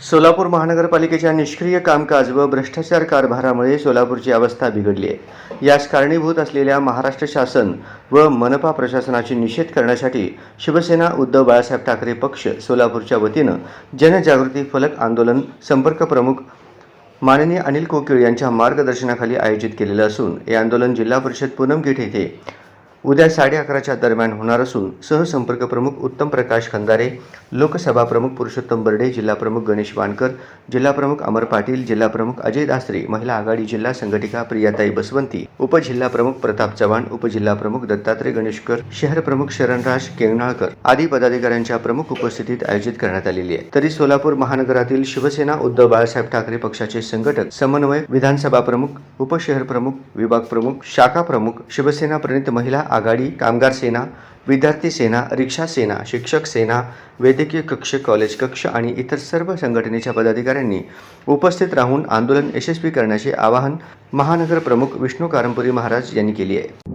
सोलापूर महानगरपालिकेच्या निष्क्रिय कामकाज व भ्रष्टाचार कारभारामुळे सोलापूरची अवस्था बिघडली आहे। यास कारणीभूत असलेल्या महाराष्ट्र शासन व मनपा प्रशासनाची निषेध करण्यासाठी शिवसेना उद्धव बाळासाहेब ठाकरे पक्ष सोलापूरच्या वतीनं जनजागृती फलक आंदोलन संपर्क प्रमुख माननीय अनिल कोकिळ यांच्या मार्गदर्शनाखाली आयोजित केलेलं असून हे आंदोलन जिल्हा परिषद पूनमगेट येथे उद्या 11:30च्या दरम्यान होणार असून सहसंपर्क प्रमुख उत्तम प्रकाश खंदारे, लोकसभा प्रमुख पुरुषोत्तम बर्डे, जिल्हा प्रमुख गणेश वानकर, जिल्हा प्रमुख अमर पाटील, जिल्हा प्रमुख अजय दासरे, महिला आघाडी जिल्हा संघटिका प्रियाताई बसवंती, उपजिल्हा प्रमुख प्रताप चव्हाण, उपजिल्हा प्रमुख दत्तात्रय गणेशकर, शहर प्रमुख शरणराज केंगणाळकर आदी पदाधिकाऱ्यांच्या प्रमुख उपस्थितीत आयोजित करण्यात आलेली आहे। तरी सोलापूर महानगरातील शिवसेना उद्धव बाळासाहेब ठाकरे पक्षाचे संघटक, समन्वयक, विधानसभा प्रमुख, उपशहर प्रमुख, विभाग प्रमुख, शाखा प्रमुख, शिवसेना प्रणित महिला आघाडी, कामगार सेना, विद्यार्थी सेना, रिक्षा सेना, शिक्षक सेना, वैद्यकीय कक्ष, कॉलेज कक्ष आणि इतर सर्व संघटनेच्या पदाधिकाऱ्यांनी उपस्थित राहून आंदोलन यशस्वी करण्याचे आवाहन महानगर प्रमुख विष्णू कारंपुरी महाराज यांनी केले आहे।